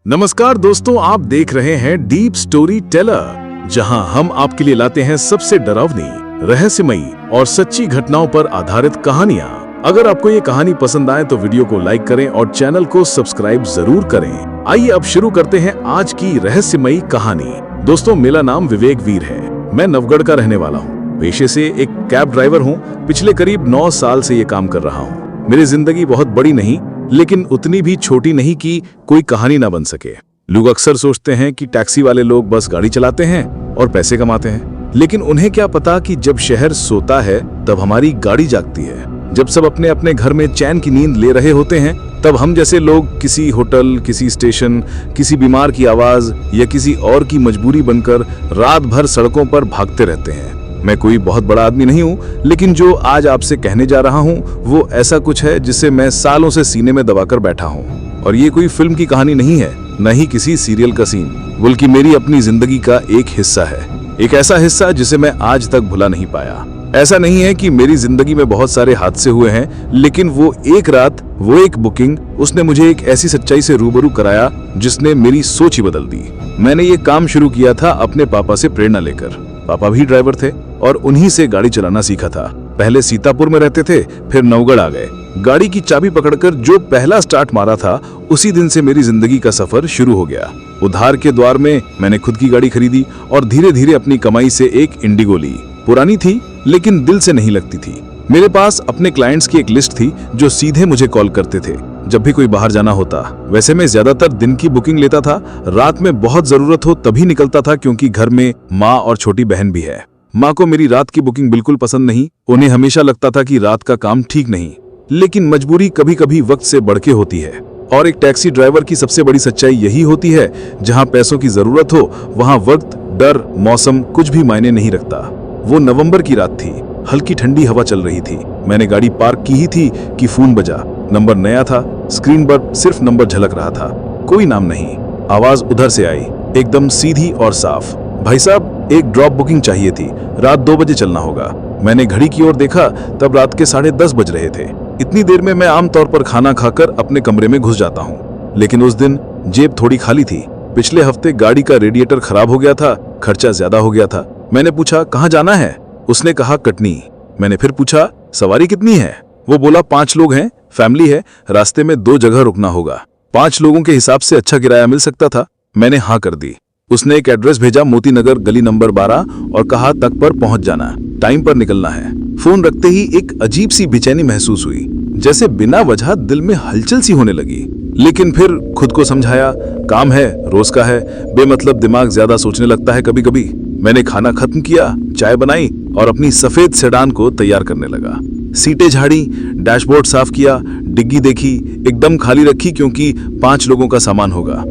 नमस्कार दोस्तों, आप देख रहे हैं डीप स्टोरी टेलर, जहां हम आपके लिए लाते हैं सबसे डरावनी, रहस्यमयी और सच्ची घटनाओं पर आधारित कहानियां। अगर आपको ये कहानी पसंद आए तो वीडियो को लाइक करें और चैनल को सब्सक्राइब जरूर करें। आइए अब शुरू करते हैं आज की रहस्यमयी कहानी। दोस्तों, मेरा नाम विवेक वीर है। मैं नवगढ़ का रहने वाला हूँ। पेशे से एक कैब ड्राइवर हूँ। पिछले करीब 9 साल से ये काम कर रहा हूँ। मेरी जिंदगी बहुत बड़ी नहीं, लेकिन उतनी भी छोटी नहीं कि कोई कहानी ना बन सके। लोग अक्सर सोचते हैं कि टैक्सी वाले लोग बस गाड़ी चलाते हैं और पैसे कमाते हैं, लेकिन उन्हें क्या पता कि जब शहर सोता है तब हमारी गाड़ी जागती है। जब सब अपने अपने घर में चैन की नींद ले रहे होते हैं, तब हम जैसे लोग किसी होटल, किसी स्टेशन, किसी बीमार की आवाज या किसी और की मजबूरी बनकर रात भर सड़कों पर भागते रहते हैं। मैं कोई बहुत बड़ा आदमी नहीं हूँ, लेकिन जो आज आपसे कहने जा रहा हूँ वो ऐसा कुछ है जिसे मैं सालों से सीने में दबाकर बैठा हूँ। और ये कोई फिल्म की कहानी नहीं है, न ही किसी सीरियल का सीन, बल्कि मेरी अपनी जिंदगी का एक हिस्सा है। एक ऐसा हिस्सा जिसे मैं आज तक भुला नहीं पाया। ऐसा नहीं है कि मेरी जिंदगी में बहुत सारे हादसे हुए हैं, लेकिन वो एक रात, वो एक बुकिंग, उसने मुझे एक ऐसी सच्चाई से रूबरू कराया जिसने मेरी सोच ही बदल दी। मैंने ये काम शुरू किया था अपने पापा से प्रेरणा लेकर। पापा भी ड्राइवर थे और उन्हीं से गाड़ी चलाना सीखा था। पहले सीतापुर में रहते थे, फिर नवगढ़ आ गए। गाड़ी की चाबी पकड़कर जो पहला स्टार्ट मारा था, उसी दिन से मेरी जिंदगी का सफर शुरू हो गया। उधार के द्वार में मैंने खुद की गाड़ी खरीदी और धीरे धीरे अपनी कमाई से एक इंडिगो ली। पुरानी थी, लेकिन दिल से नहीं लगती थी। मेरे पास अपने क्लाइंट्स की एक लिस्ट थी जो सीधे मुझे कॉल करते थे जब भी कोई बाहर जाना होता। वैसे मैं ज्यादातर दिन की बुकिंग लेता था। रात में बहुत जरूरत हो तभी निकलता था, क्योंकि घर में माँ और छोटी बहन भी है। माँ को मेरी रात की बुकिंग बिल्कुल पसंद नहीं। उन्हें हमेशा लगता था कि रात का काम ठीक नहीं, लेकिन मजबूरी कभी कभी वक्त से बढ़ के होती है। और एक टैक्सी ड्राइवर की सबसे बड़ी सच्चाई यही होती है, जहाँ पैसों की जरूरत हो वहाँ वक्त, डर, मौसम कुछ भी मायने नहीं रखता। वो नवंबर की रात थी। हल्की ठंडी हवा चल रही थी। मैंने गाड़ी पार्क की ही थी कि फोन बजा। नंबर नया था। स्क्रीन पर सिर्फ नंबर झलक रहा था, कोई नाम नहीं। आवाज उधर से आई, एकदम सीधी और साफ। भाई साहब, एक ड्रॉप बुकिंग चाहिए थी। रात 2 बजे चलना होगा। मैंने घड़ी की ओर देखा, तब रात के 10:30 बज रहे थे। इतनी देर में मैं आमतौर पर खाना खाकर अपने कमरे में घुस जाता हूँ, लेकिन उस दिन जेब थोड़ी खाली थी। पिछले हफ्ते गाड़ी का रेडिएटर खराब हो गया था, खर्चा ज्यादा हो गया था। मैंने पूछा, कहाँ जाना है? उसने कहा, कटनी। मैंने फिर पूछा, सवारी कितनी है? वो बोला, 5 लोग हैं, फैमिली है, रास्ते में 2 जगह रुकना होगा। 5 लोगों के हिसाब से अच्छा किराया मिल सकता था। मैंने हाँ कर दी। उसने एक एड्रेस भेजा, मोती नगर, गली नंबर 12, और कहा तक पर पहुंच जाना, टाइम पर निकलना है। फोन रखते ही एक अजीब सी बेचैनी महसूस हुई, जैसे बिना वजह दिल में हलचल सी होने लगी। लेकिन फिर खुद को समझाया, काम है, रोज का है, बेमतलब दिमाग ज्यादा सोचने लगता है कभी कभी। मैंने खाना खत्म किया, चाय बनाई और अपनी सफेद सेडान को तैयार करने लगा। सीटें झाड़ी, डैशबोर्ड साफ किया, डिग्गी देखी, एकदम खाली रखी क्योंकि 5 लोगों का सामान होगा।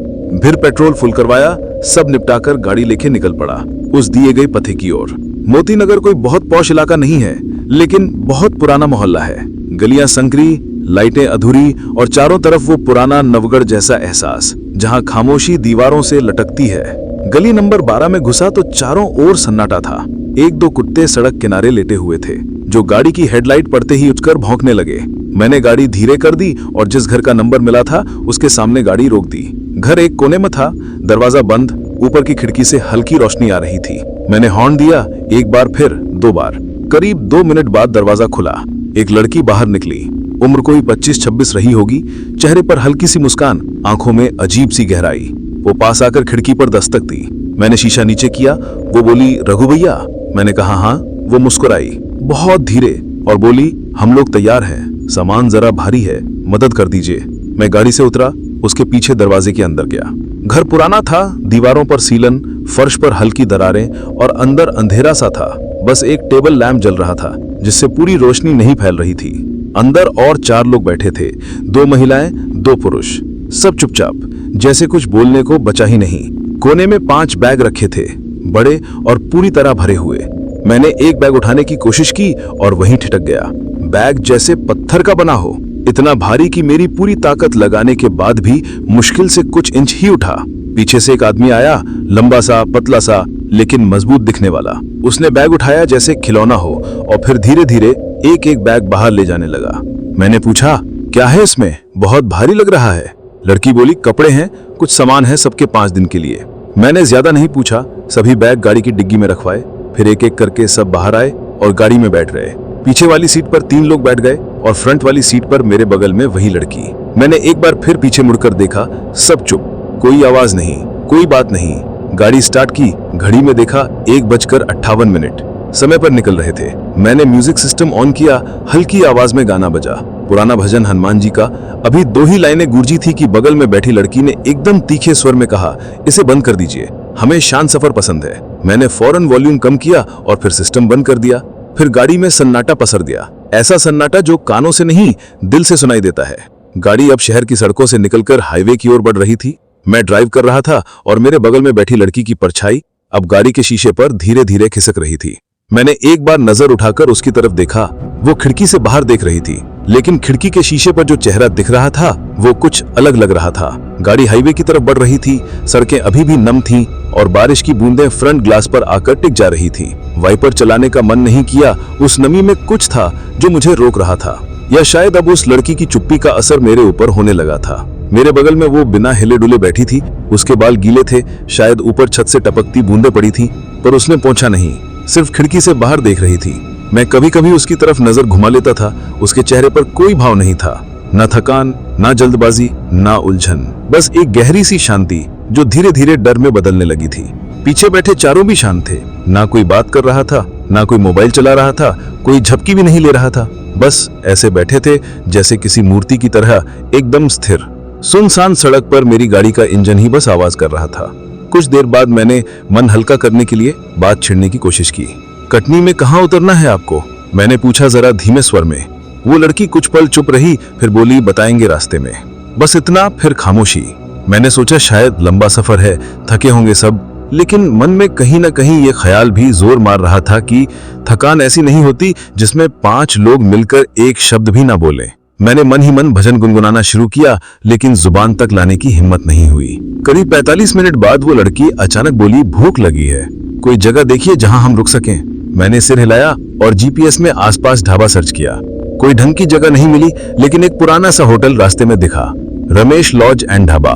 फिर पेट्रोल फुल करवाया, सब निपटाकर गाड़ी लेके निकल पड़ा उस दिए गए पथे की ओर। मोती नगर कोई बहुत पॉश इलाका नहीं है, लेकिन बहुत पुराना मोहल्ला है। गलियां संकरी, लाइटें अधूरी और चारों तरफ वो पुराना नवगढ़ जैसा एहसास, जहां खामोशी दीवारों से लटकती है। गली नंबर 12 में घुसा तो चारों ओर सन्नाटा था। 1-2 कुत्ते सड़क किनारे लेटे हुए थे, जो गाड़ी की हेडलाइट पड़ते ही उठकर भौंकने लगे। मैंने गाड़ी धीरे कर दी और जिस घर का नंबर मिला था उसके सामने गाड़ी रोक दी। घर एक कोने में था, दरवाजा बंद, ऊपर की खिड़की से हल्की रोशनी आ रही थी। मैंने हॉर्न दिया, 1 बार, फिर 2 बार। करीब 2 मिनट बाद दरवाजा खुला। एक लड़की बाहर निकली। उम्र कोई 25-26 रही होगी। चेहरे पर हल्की सी मुस्कान, आंखों में अजीब सी गहराई। वो पास आकर खिड़की पर दस्तक दी। मैंने शीशा नीचे किया। वो बोली, रघु भैया? मैंने कहा हाँ। वो मुस्कुराई बहुत धीरे और बोली, हम लोग तैयार हैं, सामान जरा भारी है, मदद कर दीजिए। मैं गाड़ी से उतरा, उसके पीछे दरवाजे के अंदर गया। घर पुराना था, दीवारों पर सीलन, फर्श पर हल्की दरारें और अंदर अंधेरा सा था। बस एक टेबल लैंप जल रहा था, जिससे पूरी रोशनी नहीं फैल रही थी। अंदर और 4 लोग बैठे थे, 2 महिलाएं, 2 पुरुष, सब चुपचाप, जैसे कुछ बोलने को बचा ही नहीं। कोने में 5 बैग रखे थे, बड़े और पूरी तरह भरे हुए। मैंने एक बैग उठाने की कोशिश की और वहीं ठिठक गया। बैग जैसे पत्थर का बना हो, इतना भारी कि मेरी पूरी ताकत लगाने के बाद भी मुश्किल से कुछ इंच ही उठा। पीछे से एक आदमी आया, लंबा सा, पतला सा, लेकिन मजबूत दिखने वाला। उसने बैग उठाया जैसे खिलौना हो और फिर धीरे धीरे एक एक बैग बाहर ले जाने लगा। मैंने पूछा, क्या है इसमें? बहुत भारी लग रहा है। लड़की बोली, कपड़े हैं, कुछ सामान है सबके 5 दिन के लिए। मैंने ज्यादा नहीं पूछा, सभी बैग गाड़ी की डिग्गी में रखवाए। फिर एक एक करके सब बाहर आए और गाड़ी में बैठ रहे। पीछे वाली सीट पर 3 लोग बैठ गए और फ्रंट वाली सीट पर मेरे बगल में वही लड़की। मैंने एक बार फिर पीछे मुड़कर देखा, सब चुप, कोई आवाज नहीं, कोई बात नहीं। गाड़ी स्टार्ट की, घड़ी में देखा 1:58। समय पर निकल रहे थे। मैंने म्यूजिक सिस्टम ऑन किया, हल्की आवाज में गाना बजा, पुराना भजन हनुमान जी का। अभी 2 ही लाइनें गूंजी थी कि बगल में बैठी लड़की ने एकदम तीखे स्वर में कहा, इसे बंद कर दीजिए, हमें शांत सफर पसंद है। मैंने फौरन वॉल्यूम कम किया और फिर सिस्टम बंद कर दिया। फिर गाड़ी में सन्नाटा पसर दिया, ऐसा सन्नाटा जो कानों से नहीं दिल से सुनाई देता है। गाड़ी अब शहर की सड़कों से निकलकर हाईवे की ओर बढ़ रही थी। मैं ड्राइव कर रहा था और मेरे बगल में बैठी लड़की की परछाई अब गाड़ी के शीशे पर धीरे धीरे खिसक रही थी। मैंने एक बार नजर उठाकर उसकी तरफ देखा। वो खिड़की से बाहर देख रही थी, लेकिन खिड़की के शीशे पर जो चेहरा दिख रहा था वो कुछ अलग लग रहा था। गाड़ी हाईवे की तरफ बढ़ रही थी, सड़कें अभी भी नम थीं और बारिश की बूंदें फ्रंट ग्लास पर आकर टिक जा रही थी। वाइपर चलाने का मन नहीं किया, उस नमी में कुछ था जो मुझे रोक रहा था, या शायद अब उस लड़की की चुप्पी का असर मेरे ऊपर होने लगा था। मेरे बगल में वो बिना हिले डुले बैठी थी, उसके बाल गीले थे, शायद ऊपर छत से टपकती बूंदें पड़ी थी, पर उसने पोंछा नहीं, सिर्फ खिड़की से बाहर देख रही थी। मैं कभी कभी उसकी तरफ नजर घुमा लेता था। उसके चेहरे पर कोई भाव नहीं था, न थकान, न जल्दबाजी, न उलझन, बस एक गहरी सी शांति जो धीरे धीरे डर में बदलने लगी थी। पीछे बैठे चारों भी शांत थे, ना कोई बात कर रहा था, ना कोई मोबाइल चला रहा था, कोई झपकी भी नहीं ले रहा था। बस ऐसे बैठे थे जैसे किसी मूर्ति की तरह, एकदम स्थिर। सुनसान सड़क पर मेरी गाड़ी का इंजन ही बस आवाज कर रहा था। कुछ देर बाद मैंने मन हल्का करने के लिए बात छेड़ने की कोशिश की। कटनी में कहाँ उतरना है आपको? मैंने पूछा जरा धीमे स्वर में। वो लड़की कुछ पल चुप रही, फिर बोली, बताएंगे रास्ते में। बस इतना, फिर खामोशी। मैंने सोचा शायद लंबा सफर है, थके होंगे सब, लेकिन मन में कहीं ना कहीं ये ख्याल भी जोर मार रहा था कि थकान ऐसी नहीं होती जिसमें 5 लोग मिलकर एक शब्द भी ना बोले। मैंने मन ही मन भजन गुनगुनाना शुरू किया, लेकिन जुबान तक लाने की हिम्मत नहीं हुई। करीब 45 मिनट बाद वो लड़की अचानक बोली, भूख लगी है, कोई जगह देखिए जहां हम रुक सकें। मैंने सिर हिलाया और जीपीएस में आसपास ढाबा सर्च किया। कोई ढंग की जगह नहीं मिली, लेकिन एक पुराना सा होटल रास्ते में दिखा, रमेश लॉज एंड ढाबा,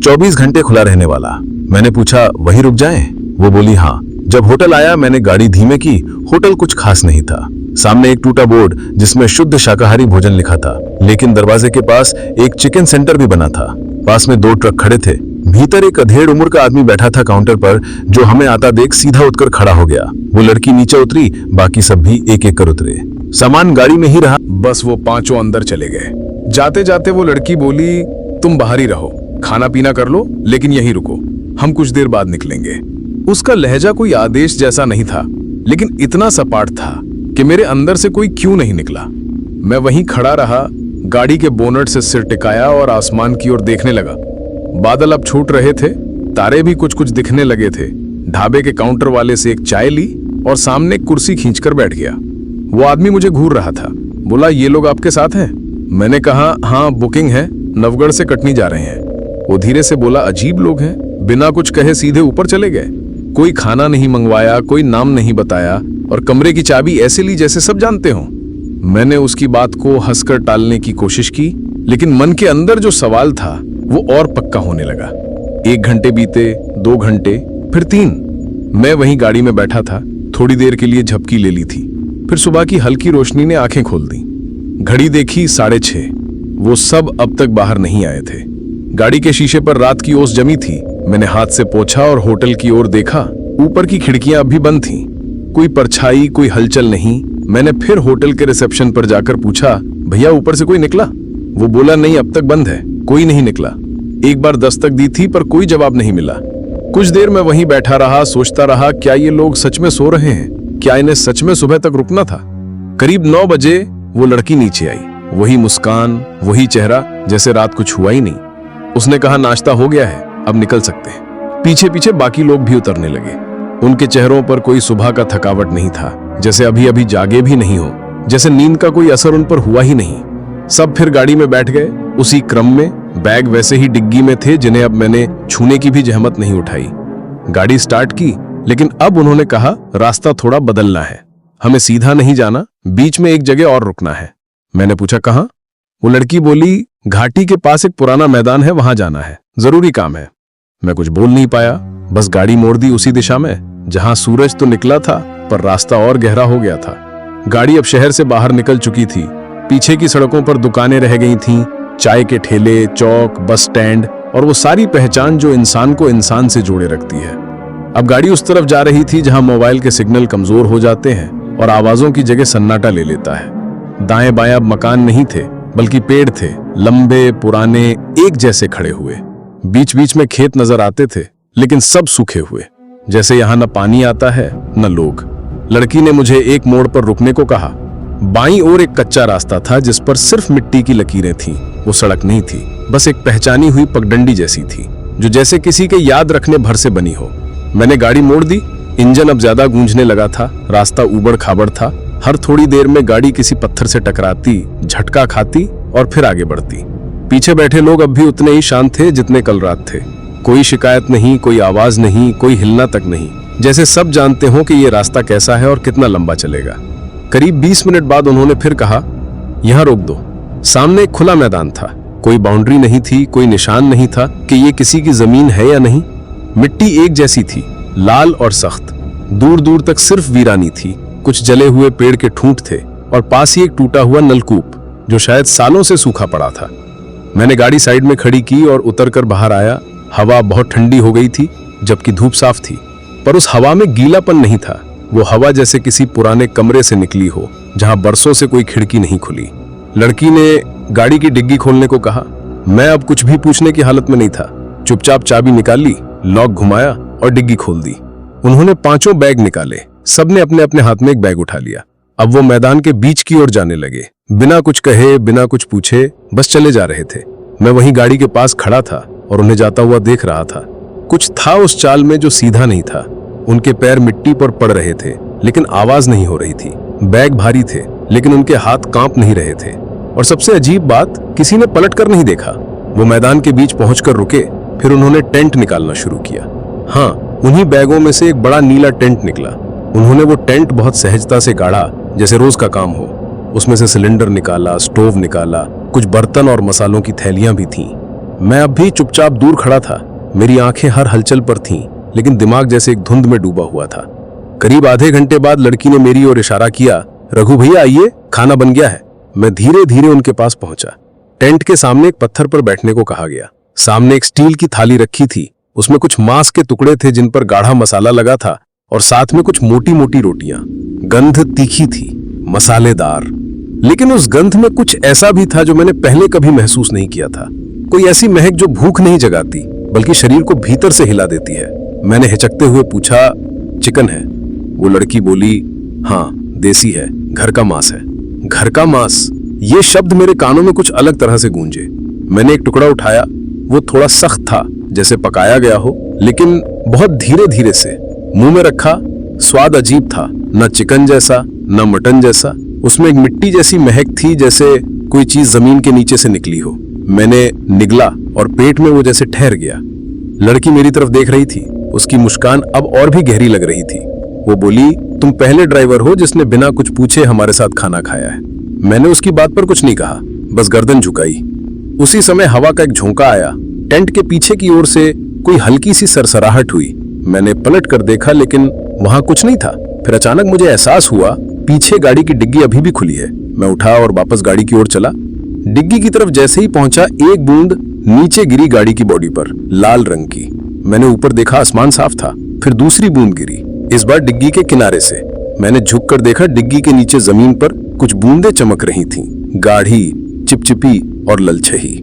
24 घंटे खुला रहने वाला। मैंने पूछा, वहीं रुक जाएं? वो बोली, हाँ। जब होटल आया मैंने गाड़ी धीमे की। होटल कुछ खास नहीं था। सामने एक टूटा बोर्ड जिसमें शुद्ध शाकाहारी भोजन लिखा था, लेकिन दरवाजे के पास एक चिकन सेंटर भी बना था। पास में 2 ट्रक खड़े थे। भीतर एक अधेड़ उम्र का आदमी बैठा था काउंटर पर, जो हमें आता देख सीधा उठकर खड़ा हो गया। वो लड़की नीचे उतरी, बाकी सब भी एक एक कर उतरे। सामान गाड़ी में ही रहा, बस वो 5 अंदर चले गए। जाते जाते वो लड़की बोली, तुम बाहर ही रहो, खाना पीना कर लो, लेकिन यहीं रुको, हम कुछ देर बाद निकलेंगे। उसका लहजा कोई आदेश जैसा नहीं था, लेकिन इतना सपाट था कि मेरे अंदर से कोई क्यों नहीं निकला। मैं वहीं खड़ा रहा, गाड़ी के बोनट से सिर टिकाया और आसमान की ओर देखने लगा। बादल अब छूट रहे थे, तारे भी कुछ कुछ दिखने लगे थे। ढाबे के काउंटर वाले से एक चाय ली और सामने एक कुर्सी खींचकर बैठ गया। वो आदमी मुझे घूर रहा था। बोला, ये लोग आपके साथ हैं? मैंने कहा, हाँ, बुकिंग है, नवगढ़ से कटनी जा रहे हैं। वो धीरे से बोला, अजीब लोग हैं, बिना कुछ कहे सीधे ऊपर चले गए। कोई खाना नहीं मंगवाया, कोई नाम नहीं बताया, और कमरे की चाबी ऐसे ली जैसे सब जानते हो। मैंने उसकी बात को हंसकर टालने की कोशिश की, लेकिन मन के अंदर जो सवाल था वो और पक्का होने लगा। 1 घंटे बीते, 2 घंटे, फिर 3। मैं वहीं गाड़ी में बैठा था। थोड़ी देर के लिए झपकी ले ली थी, फिर सुबह की हल्की रोशनी ने आंखें खोल दी। घड़ी देखी, 6:30। वो सब अब तक बाहर नहीं आए थे। गाड़ी के शीशे पर रात की ओस जमी थी। मैंने हाथ से पोंछा और होटल की ओर देखा। ऊपर की खिड़कियां अब भी बंद थीं। कोई परछाई, कोई हलचल नहीं। मैंने फिर होटल के रिसेप्शन पर जाकर पूछा, भैया ऊपर से कोई निकला? वो बोला, नहीं, अब तक बंद है, कोई नहीं निकला। एक बार दस्तक दी थी पर कोई जवाब नहीं मिला। कुछ देर मैं वहीं बैठा रहा, सोचता रहा, क्या ये लोग सच में सो रहे हैं? क्या इन्हें सच में सुबह तक रुकना था? करीब 9 बजे वो लड़की नीचे आई। वही मुस्कान, वही चेहरा, जैसे रात कुछ हुआ ही नहीं। उसने कहा, नाश्ता हो गया है, अब निकल सकते हैं। पीछे पीछे बाकी लोग भी उतरने लगे। उनके चेहरों पर कोई सुबह का थकावट नहीं था, जैसे अभी अभी जागे भी नहीं हो, जैसे नींद का कोई असर उन पर हुआ ही नहीं। सब फिर गाड़ी में बैठ गए, उसी क्रम में। बैग वैसे ही डिग्गी में थे, जिन्हें अब मैंने छूने की भी जहमत नहीं उठाई। गाड़ी स्टार्ट की, लेकिन अब उन्होंने कहा, रास्ता थोड़ा बदलना है, हमें सीधा नहीं जाना, बीच में एक जगह और रुकना है। मैंने पूछा, कहाँ? वो लड़की बोली, घाटी के पास एक पुराना मैदान है, वहां जाना है, जरूरी काम है। मैं कुछ बोल नहीं पाया, बस गाड़ी मोड़ दी उसी दिशा में जहां सूरज तो निकला था पर रास्ता और गहरा हो गया था। गाड़ी अब शहर से बाहर निकल चुकी थी। पीछे की सड़कों पर दुकानें रह गई थीं, चाय के ठेले, चौक, बस स्टैंड और वो सारी पहचान जो इंसान को इंसान से जोड़े रखती है। अब गाड़ी उस तरफ जा रही थी जहां मोबाइल के सिग्नल कमजोर हो जाते हैं और आवाजों की जगह सन्नाटा ले लेता है। दाएं बाएं अब मकान नहीं थे बल्कि पेड़ थे, लंबे पुराने एक जैसे खड़े हुए। बीच बीच में खेत नजर आते थे लेकिन सब सूखे हुए, जैसे यहां न पानी आता है न लोग। लड़की ने मुझे एक मोड़ पर रुकने को कहा। बाईं ओर एक कच्चा रास्ता था जिस पर सिर्फ मिट्टी की लकीरें थीं। वो सड़क नहीं थी, बस एक पहचानी हुई पगडंडी जैसी थी जो जैसे किसी के याद रखने भर से बनी हो। मैंने गाड़ी मोड़ दी। इंजन अब ज्यादा गूंजने लगा था। रास्ता ऊबड़ खाबड़ था। हर थोड़ी देर में गाड़ी किसी पत्थर से टकराती, झटका खाती और फिर आगे बढ़ती। पीछे बैठे लोग अब भी उतने ही शांत थे जितने कल रात थे। कोई शिकायत नहीं, कोई आवाज नहीं, कोई हिलना तक नहीं, जैसे सब जानते हो कि ये रास्ता कैसा है और कितना लंबा चलेगा। करीब 20 मिनट बाद उन्होंने फिर कहा, यहां रोक दो। सामने एक खुला मैदान था। कोई बाउंड्री नहीं थी, कोई निशान नहीं था कि ये किसी की जमीन है या नहीं। मिट्टी एक जैसी थी, लाल और सख्त। दूर दूर तक सिर्फ वीरानी थी। कुछ जले हुए पेड़ के ठूंठ थे और पास ही एक टूटा हुआ नलकूप जो शायद सालों से सूखा पड़ा था। मैंने गाड़ी साइड में खड़ी की और उतरकर बाहर आया। हवा बहुत ठंडी हो गई थी जबकि धूप साफ थी, पर उस हवा में गीलापन नहीं था। वो हवा जैसे किसी पुराने कमरे से निकली हो जहां बरसों से कोई खिड़की नहीं खुली। लड़की ने गाड़ी की डिग्गी खोलने को कहा। मैं अब कुछ भी पूछने की हालत में नहीं था। चुपचाप चाबी निकाली, लॉक घुमाया और डिग्गी खोल दी। उन्होंने 5 बैग निकाले। सबने अपने अपने हाथ में एक बैग उठा लिया। अब वो मैदान के बीच की ओर जाने लगे, बिना कुछ कहे, बिना कुछ पूछे, बस चले जा रहे थे। मैं वहीं गाड़ी के पास खड़ा था और उन्हें जाता हुआ देख रहा था। कुछ था उस चाल में जो सीधा नहीं था। उनके पैर मिट्टी पर पड़ रहे थे लेकिन आवाज नहीं हो रही थी। बैग भारी थे लेकिन उनके हाथ कांप नहीं रहे थे। और सबसे अजीब बात, किसी ने पलट कर नहीं देखा। वो मैदान के बीच पहुंचकर रुके। फिर उन्होंने टेंट निकालना शुरू किया। हाँ, उन्हीं बैगों में से एक बड़ा नीला टेंट निकला। उन्होंने वो टेंट बहुत सहजता से गाड़ा जैसे रोज का काम हो। उसमें से सिलेंडर निकाला, स्टोव निकाला, कुछ बर्तन और मसालों की थैलियां भी थीं। मैं अब भी चुपचाप दूर खड़ा था। मेरी आंखें हर हलचल पर थीं लेकिन दिमाग जैसे एक धुंध में डूबा हुआ था। करीब आधे घंटे बाद लड़की ने मेरी ओर इशारा किया, रघु भैया आइए, खाना बन गया है। मैं धीरे धीरे उनके पास पहुंचा। टेंट के सामने एक पत्थर पर बैठने को कहा गया। सामने एक स्टील की थाली रखी थी। उसमें कुछ मांस के टुकड़े थे जिन पर गाढ़ा मसाला लगा था और साथ में कुछ मोटी मोटी रोटियां। गंध तीखी थी, मसालेदार, लेकिन उस गंध में कुछ ऐसा भी था जो मैंने पहले कभी महसूस नहीं किया था। कोई ऐसी महक जो भूख नहीं जगाती बल्कि शरीर को भीतर से हिला देती है। मैंने हिचकते हुए पूछा, चिकन है? वो लड़की बोली, हाँ, देसी है, घर का मांस है। घर का मांस, ये शब्द मेरे कानों में कुछ अलग तरह से गूंजे। मैंने एक टुकड़ा उठाया। वो थोड़ा सख्त था, जैसे पकाया गया हो, लेकिन बहुत धीरे धीरे से मुंह में रखा। स्वाद अजीब था, न चिकन जैसा न मटन जैसा। उसमें एक मिट्टी जैसी महक थी, जैसे कोई चीज जमीन के नीचे से निकली हो। मैंने निगला और पेट में वो जैसे ठहर गया। लड़की मेरी तरफ देख रही थी। उसकी मुस्कान अब और भी गहरी लग रही थी। वो बोली, तुम पहले ड्राइवर हो जिसने बिना कुछ पूछे हमारे साथ खाना खाया है। मैंने उसकी बात पर कुछ नहीं कहा, बस गर्दन झुकाई। उसी समय हवा का एक झोंका आया। टेंट के पीछे की ओर से कोई हल्की सी सरसराहट हुई। मैंने पलट कर देखा लेकिन वहां कुछ नहीं था। फिर अचानक मुझे एहसास हुआ, पीछे गाड़ी की डिग्गी अभी भी खुली है। मैं उठा और वापस गाड़ी की ओर चला। डिग्गी की तरफ जैसे ही पहुंचा, एक बूंद नीचे गिरी गाड़ी की बॉडी पर, लाल रंग की। मैंने ऊपर देखा, आसमान साफ था। फिर दूसरी बूंद गिरी, इस बार डिग्गी के किनारे से। मैंने झुककर देखा, डिग्गी के नीचे जमीन पर कुछ बूंदें चमक रही थीं, गाढ़ी, चिपचिपी और ललछही।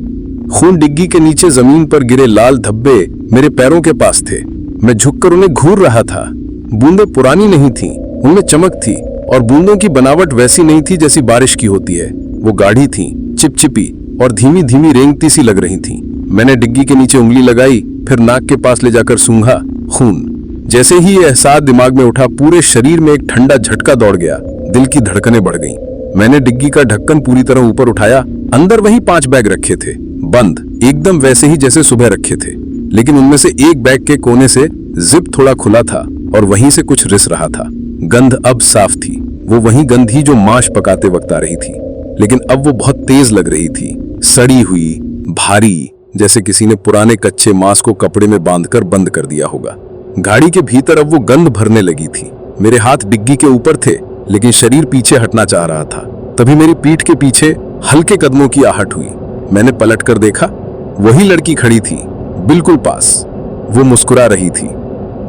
खून डिग्गी के नीचे जमीन पर गिरे लाल धब्बे मेरे पैरों के पास थे। मैं झुककर उन्हें घूर रहा था। बूंदें पुरानी नहीं थीं, उनमें चमक थी और बूंदों की बनावट वैसी नहीं थी जैसी बारिश की होती है। वो गाढ़ी थीं, चिपचिपी और धीमी धीमी रेंगती सी लग रही थीं। मैंने डिग्गी के नीचे उंगली लगाई, फिर नाक के पास ले जाकर सूंघा, खून। जैसे ही ये एहसास दिमाग में उठा, पूरे शरीर में एक ठंडा झटका दौड़ गया। दिल की धड़कनें बढ़ गईं। मैंने डिग्गी का ढक्कन पूरी तरह ऊपर उठाया। अंदर वही 5 बैग रखे थे, बंद, एकदम वैसे ही जैसे सुबह रखे थे। लेकिन उनमें से एक बैग के कोने से जिप थोड़ा खुला था और वहीं से कुछ रिस रहा था। गंध अब साफ थी, वो वही गंध ही जो मांस पकाते वक्त आ रही थी। लेकिन अब वो बहुत तेज लग रही थी, सड़ी हुई, भारी, जैसे किसी ने पुराने कच्चे मांस को कपड़े में बांधकर बंद कर दिया होगा। गाड़ी के भीतर अब वो गंध भरने लगी थी। मेरे हाथ डिग्गी के ऊपर थे, लेकिन शरीर पीछे हटना चाह रहा था। तभी मेरी पीठ के पीछे हल्के कदमों की आहट हुई। मैंने पलट कर देखा, वही लड़की खड़ी थी, बिल्कुल पास। वो मुस्कुरा रही थी।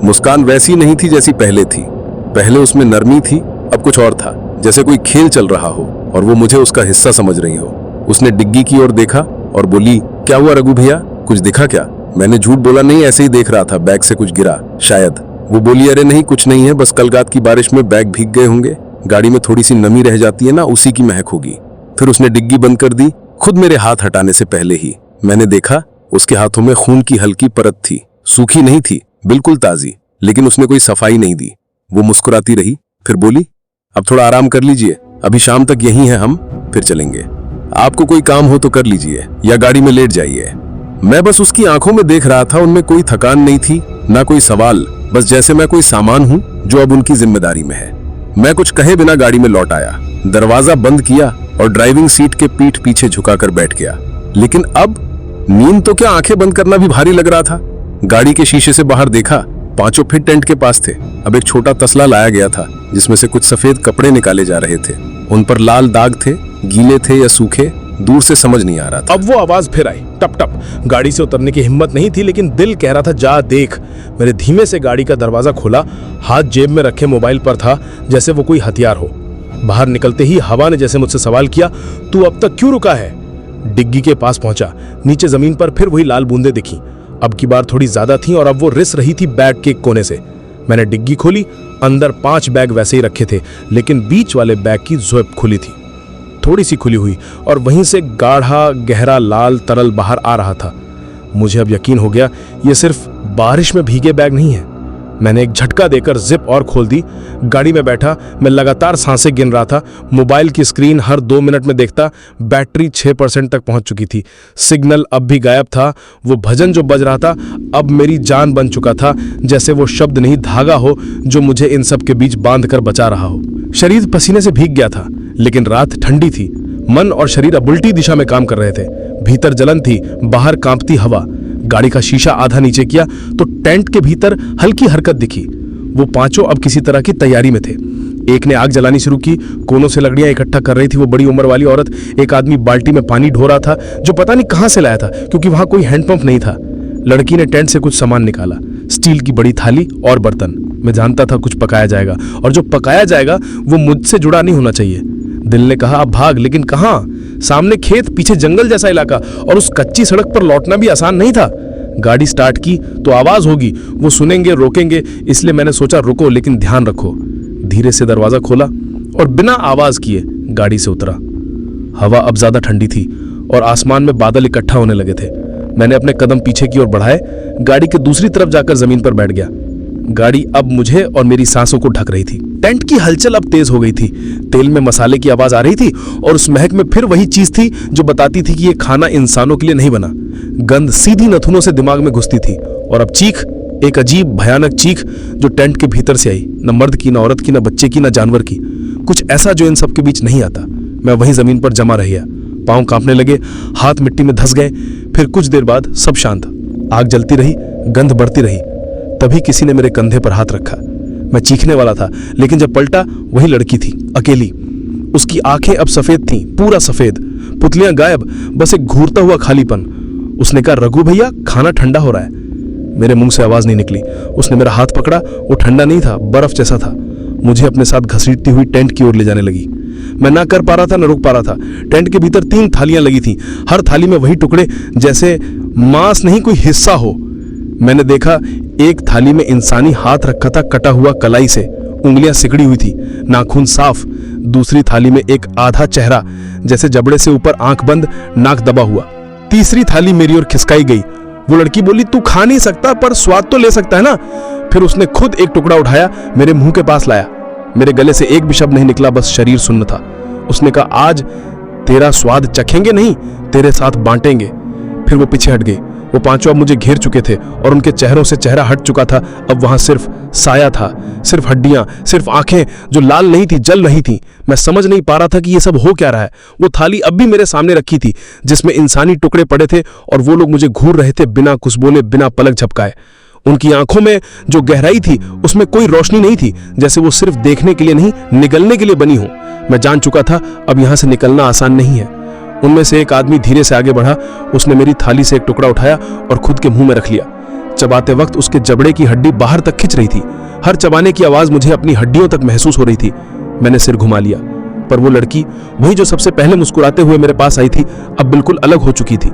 मुस्कान वैसी नहीं थी जैसी पहले थी। पहले उसमें नरमी थी, अब कुछ और था, जैसे कोई खेल चल रहा हो और वो मुझे उसका हिस्सा समझ रही हो। उसने डिग्गी की ओर देखा और बोली, क्या हुआ रघु भैया, कुछ दिखा क्या? मैंने झूठ बोला, नहीं, ऐसे ही देख रहा था, बैग से कुछ गिरा शायद। वो बोली, अरे नहीं, कुछ नहीं है, बस कल रात की बारिश में बैग भीग गए होंगे, गाड़ी में थोड़ी सी नमी रह जाती है ना, उसी की महक होगी। फिर उसने डिग्गी बंद कर दी, खुद मेरे हाथ हटाने से पहले ही। मैंने देखा उसके हाथों में खून की हल्की परत थी, सूखी नहीं थी, बिल्कुल ताजी, लेकिन उसने कोई सफाई नहीं दी। वो मुस्कुराती रही, फिर बोली, अब थोड़ा आराम कर लीजिए, अभी शाम तक यहीं हैं हम, फिर चलेंगे। आपको कोई काम हो तो कर लीजिए या गाड़ी में लेट जाइए। मैं बस उसकी आंखों में देख रहा था, उनमें कोई थकान नहीं थी, ना कोई सवाल, बस जैसे मैं कोई सामान हूं जो अब उनकी जिम्मेदारी में है। मैं कुछ कहे बिना गाड़ी में लौट आया, दरवाजा बंद किया और ड्राइविंग सीट के पीठ पीछे झुकाकर बैठ गया। लेकिन अब नींद तो क्या, आंखें बंद करना भी भारी लग रहा था। गाड़ी के शीशे से बाहर देखा, पांचों फिर टेंट के पास थे। अब एक छोटा तसला लाया गया था जिसमें से कुछ सफेद कपड़े निकाले जा रहे थे। उन पर लाल दाग थे, गीले थे या सूखे, दूर से समझ नहीं आ रहा था। अब वो आवाज फिर आई, टप टप। गाड़ी से उतरने की हिम्मत नहीं थी, लेकिन दिल कह रहा था जा देख। मैंने धीमे से गाड़ी का दरवाजा खोला, हाथ जेब में रखे मोबाइल पर था, जैसे वो कोई हथियार हो। बाहर निकलते ही हवा ने जैसे मुझसे सवाल किया, तू अब तक क्यों रुका है? डिग्गी के पास पहुंचा, नीचे जमीन पर फिर वही लाल बूंदें दिखी। अब की बार थोड़ी ज्यादा थी और अब वो रिस रही थी बैग के एक कोने से। मैंने डिग्गी खोली, अंदर 5 बैग वैसे ही रखे थे, लेकिन बीच वाले बैग की ज़िप खुली थी, थोड़ी सी खुली हुई, और वहीं से गाढ़ा गहरा लाल तरल बाहर आ रहा था। मुझे अब यकीन हो गया, ये सिर्फ बारिश में भीगे बैग नहीं है। मैंने एक झटका देकर जिप और खोल दी। गाड़ी में बैठा मैं लगातार सांसें गिन रहा था। मोबाइल की स्क्रीन हर 2 मिनट में देखता, बैटरी 6% तक पहुंच चुकी थी। सिग्नल अब भी गायब था। वो भजन जो बज रहा था अब मेरी जान बन चुका था, जैसे वो शब्द नहीं धागा हो जो मुझे इन सब के बीच बांध कर बचा रहा हो। शरीर पसीने से भीग गया था, लेकिन रात ठंडी थी। मन और शरीर अब उल्टी दिशा में काम कर रहे थे। भीतर जलन थी, बाहर कांपती हवा। गाड़ी का शीशा आधा नीचे किया तो टेंट के भीतर हल्की हरकत दिखी। वो पांचों अब किसी तरह की तैयारी में थे। एक ने आग जलानी शुरू की, कोनों से लकड़ियां इकट्ठा कर रही थी वो बड़ी उम्र वाली औरत। एक आदमी बाल्टी में पानी ढो रहा था, जो पता नहीं कहां से लाया था, क्योंकि वहां कोई हैंडपंप नहीं था। लड़की ने टेंट से कुछ सामान निकाला, स्टील की बड़ी थाली और बर्तन। मैं जानता था कुछ पकाया जाएगा, और जो पकाया जाएगा वो मुझसे जुड़ा नहीं होना चाहिए। दिल ने कहा अब भाग, लेकिन कहां? सामने खेत, पीछे जंगल जैसा इलाका, और उस कच्ची सड़क पर लौटना भी आसान नहीं था। गाड़ी स्टार्ट की तो आवाज होगी, वो सुनेंगे, रोकेंगे, इसलिए मैंने सोचा रुको, लेकिन ध्यान रखो। धीरे से दरवाजा खोला और बिना आवाज किए गाड़ी से उतरा। हवा अब ज्यादा ठंडी थी और आसमान में बादल इकट्ठा होने लगे थे। मैंने अपने कदम पीछे की ओर बढ़ाए, गाड़ी के दूसरी तरफ जाकर जमीन पर बैठ गया। गाड़ी अब मुझे और मेरी सांसों को ढक रही थी। टेंट की हलचल अब तेज हो गई थी। तेल में मसाले की आवाज आ रही थी, और उस महक में फिर वही चीज थी जो बताती थी कि यह खाना इंसानों के लिए नहीं बना। गंध सीधी नथुनों से दिमाग में घुसती थी, और अब चीख, एक अजीब भयानक चीख जो टेंट के भीतर से आई, न मर्द की, न औरत की, न बच्चे की, न जानवर की, कुछ ऐसा जो इन सब के बीच नहीं आता। मैं वहीं जमीन पर जमा रह गया, पांव कांपने लगे, हाथ मिट्टी में धंस गए। फिर कुछ देर बाद सब शांत। आग जलती रही, गंध बढ़ती रही। तभी किसी ने मेरे कंधे पर हाथ रखा। मैं चीखने वाला था, लेकिन जब पलटा वही लड़की थी, अकेली। उसकी आंखें अब सफेद थीं, पूरा सफेद, पुतलियां गायब, बस एक घूरता हुआ खालीपन। उसने कहा, रघु भैया, खाना ठंडा हो रहा है। मेरे मुंह से आवाज नहीं निकली। उसने मेरा हाथ पकड़ा, वो ठंडा नहीं था, बर्फ जैसा था। मुझे अपने साथ घसीटती हुई टेंट की ओर ले जाने लगी। मैं ना कर पा रहा था, न रुक पा रहा था। टेंट के भीतर 3 थालियां लगी थीं, हर थाली में वही टुकड़े, जैसे मांस नहीं कोई हिस्सा हो। मैंने देखा एक थाली में इंसानी हाथ रखा था, कटा हुआ कलाई से, उंगलियां सिकड़ी हुई थी, नाखून साफ। दूसरी थाली में एक आधा चेहरा, जैसे जबड़े से ऊपर आंख बंद, नाक दबा हुआ। तीसरी थाली मेरी ओर खिसकाई गई। वो लड़की बोली, तू खा नहीं सकता पर स्वाद तो ले सकता है ना। फिर उसने खुद एक टुकड़ा उठाया, मेरे मुंह के पास लाया। मेरे गले से एक भी शब्द नहीं निकला, बस शरीर सुन्न था। उसने कहा, आज तेरा स्वाद चखेंगे नहीं, तेरे साथ बांटेंगे। फिर वो पीछे हट गई। वो पांचों अब मुझे घेर चुके थे और उनके चेहरों से चेहरा हट चुका था। अब वहां सिर्फ साया था, सिर्फ हड्डियां, सिर्फ आंखें जो लाल नहीं थी, जल रही थी। मैं समझ नहीं पा रहा था कि ये सब हो क्या रहा है। वो थाली अब भी मेरे सामने रखी थी जिसमें इंसानी टुकड़े पड़े थे और वो लोग मुझे घूर रहे थे बिना कुछ बोले, बिना पलक झपकाए। उनकी आंखों में जो गहराई थी उसमें कोई रोशनी नहीं थी, जैसे वो सिर्फ देखने के लिए नहीं, निगलने के लिए बनी हो। मैं जान चुका था अब यहां से निकलना आसान नहीं है। उनमें से एक आदमी धीरे से आगे बढ़ा। उसने मेरी थाली से एक टुकड़ा उठाया और खुद के मुंह में रख लिया। चबाते वक्त उसके जबड़े की हड्डी बाहर तक खिंच रही थी। हर चबाने की आवाज मुझे अपनी हड्डियों तक महसूस हो रही थी। मैंने सिर घुमा लिया, पर वो लड़की, वही जो सबसे पहले मुस्कुराते हुए मेरे पास आई थी, अब बिल्कुल अलग हो चुकी थी।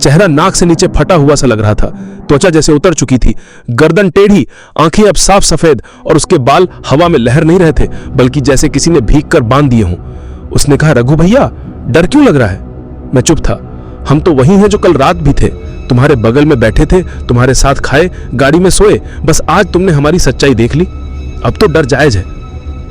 चेहरा नाक से नीचे फटा हुआ सा लग रहा था, त्वचा जैसे उतर चुकी थी, गर्दन टेढ़ी, आंखें अब साफ सफेद और उसके बाल हवा में लहर नहीं रहे थे, बल्कि जैसे किसी ने भीग कर बांध दिए हों। उसने कहा, रघु भैया, डर क्यों लग रहा है? मैं चुप था। हम तो वही हैं जो कल रात भी थे, तुम्हारे बगल में बैठे थे, तुम्हारे साथ खाए, गाड़ी में सोए। बस आज तुमने हमारी सच्चाई देख ली, अब तो डर जायज है।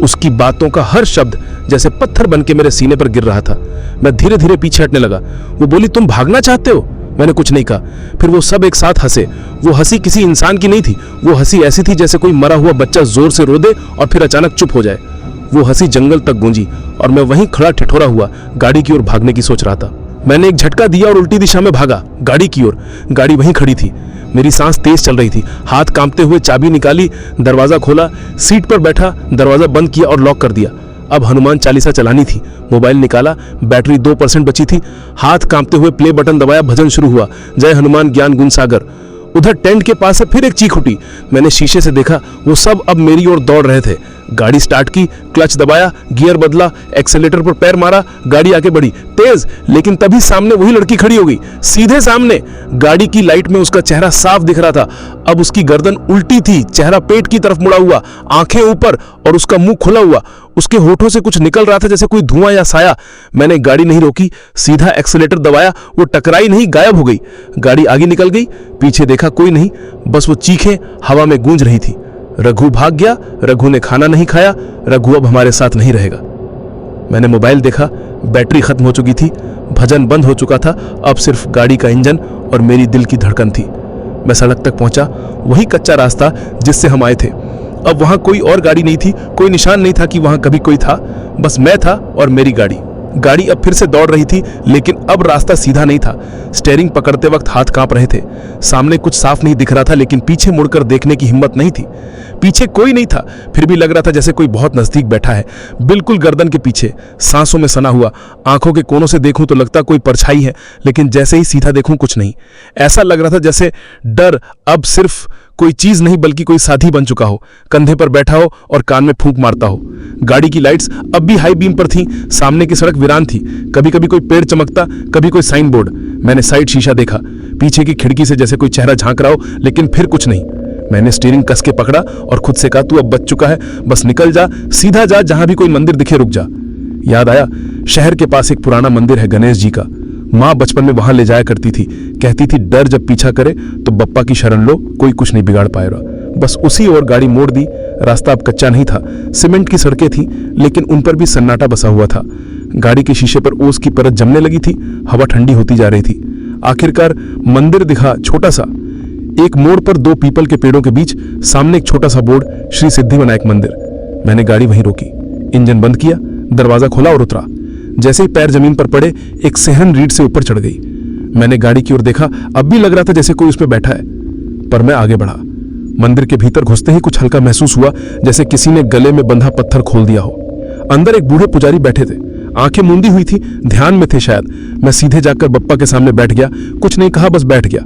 उसकी बातों का हर शब्द जैसे पत्थर बन के मेरे सीने पर गिर रहा था। मैं धीरे धीरे पीछे हटने लगा। वो बोली, तुम भागना चाहते हो? मैंने कुछ नहीं कहा। फिर वो सब एक साथ हंसे। वो हंसी किसी इंसान की नहीं थी। वो हंसी ऐसी थी जैसे कोई मरा हुआ बच्चा जोर से रो दे और फिर अचानक चुप हो जाए। वो हंसी जंगल तक गूंजी और मैं वहीं खड़ा ठिठुरा हुआ गाड़ी की ओर भागने की सोच रहा था। मैंने एक झटका दिया और उल्टी दिशा में भागा, गाड़ी की ओर। गाड़ी वहीं खड़ी थी। मेरी सांस तेज चल रही थी। हाथ कांपते हुए चाबी निकाली, दरवाजा खोला, सीट पर बैठा, दरवाजा बंद किया और लॉक कर दिया। अब हनुमान चालीसा चलानी थी। मोबाइल निकाला, बैटरी 2% बची थी। हाथ कांपते हुए प्ले बटन दबाया, भजन शुरू हुआ, जय हनुमान ज्ञान गुण सागर। उधर टेंट के पास से फिर एक चीख उठी। मैंने शीशे से देखा, वो सब अब मेरी ओर दौड़ रहे थे। गाड़ी स्टार्ट की, क्लच दबाया, गियर बदला, एक्सेलेटर पर पैर मारा, गाड़ी आगे बढ़ी तेज। लेकिन तभी सामने वही लड़की खड़ी हो गई, सीधे सामने। गाड़ी की लाइट में उसका चेहरा साफ दिख रहा था। अब उसकी गर्दन उल्टी थी, चेहरा पेट की तरफ मुड़ा हुआ, आंखें ऊपर और उसका मुंह खुला हुआ। उसके होठों से कुछ निकल रहा था जैसे कोई धुआं या साया। मैंने गाड़ी नहीं रोकी, सीधा एक्सेलेटर दबाया। वो टकराई नहीं, गायब हो गई। गाड़ी आगे निकल गई। पीछे देखा, कोई नहीं, बस वो चीखें हवा में गूंज रही थी। रघु भाग गया, रघु ने खाना नहीं खाया, रघु अब हमारे साथ नहीं रहेगा। मैंने मोबाइल देखा, बैटरी खत्म हो चुकी थी, भजन बंद हो चुका था। अब सिर्फ गाड़ी का इंजन और मेरी दिल की धड़कन थी। मैं सड़क तक पहुंचा, वही कच्चा रास्ता जिससे हम आए थे। अब वहां कोई और गाड़ी नहीं थी, कोई निशान नहीं था कि वहां कभी कोई था। बस मैं था और मेरी गाड़ी। गाड़ी अब फिर से दौड़ रही थी, लेकिन अब रास्ता सीधा नहीं था। स्टीयरिंग पकड़ते वक्त हाथ कांप रहे थे। सामने कुछ साफ नहीं दिख रहा था, लेकिन पीछे मुड़कर देखने की हिम्मत नहीं थी। पीछे कोई नहीं था, फिर भी लग रहा था जैसे कोई बहुत नजदीक बैठा है, बिल्कुल गर्दन के पीछे, सांसों में सना हुआ। आंखों के कोनों से देखूं तो लगता कोई परछाई है, लेकिन जैसे ही सीधा देखूं कुछ नहीं। ऐसा लग रहा था जैसे डर अब सिर्फ कोई चीज नहीं बल्कि कोई साथी बन चुका हो, कंधे पर बैठा हो और कान में फूंक मारता हो। गाड़ी की लाइट्स अब भी हाई बीम पर थीं, सामने की सड़क वीरान थी। कभी कभी कोई पेड़ चमकता, कभी कोई साइन बोर्ड। मैंने साइड शीशा देखा, पीछे की खिड़की से जैसे कोई चेहरा झांक रहा हो, लेकिन फिर कुछ नहीं। मैंने स्टीयरिंग कस के पकड़ा और खुद से कहा, तू अब बच चुका है, बस निकल जा, सीधा जा, जहां भी कोई मंदिर दिखे रुक जा। याद आया, शहर के पास एक पुराना मंदिर है गणेश जी का। माँ बचपन में वहां ले जाया करती थी, कहती थी डर जब पीछा करे तो बप्पा की शरण लो, कोई कुछ नहीं बिगाड़ पाएगा। बस उसी ओर गाड़ी मोड़ दी। रास्ता अब कच्चा नहीं था, सीमेंट की सड़कें थी, लेकिन उन पर भी सन्नाटा बसा हुआ था। गाड़ी के शीशे पर ओस की परत जमने लगी थी, हवा ठंडी होती जा रही थी। आखिरकार मंदिर दिखा, छोटा सा। एक मोड़ पर 2 पीपल के पेड़ों के बीच सामने एक छोटा सा बोर्ड, श्री सिद्धिविनायक मंदिर। मैंने गाड़ी वहीं रोकी, इंजन बंद किया, दरवाजा खोला और उतरा। जैसे ही पैर जमीन पर पड़े, एक सेहन रीढ़ से ऊपर चढ़ गई। मैंने गाड़ी की ओर देखा, अब भी लग रहा था जैसे कोई उस पर बैठा है, पर मैं आगे बढ़ा। मंदिर के भीतर घुसते ही कुछ हल्का महसूस हुआ, जैसे किसी ने गले में बंधा पत्थर खोल दिया हो। अंदर एक बूढ़े पुजारी बैठे थे, आंखें मूंदी हुई थी, ध्यान में थे शायद। मैं सीधे जाकर बप्पा के सामने बैठ गया, कुछ नहीं कहा, बस बैठ गया।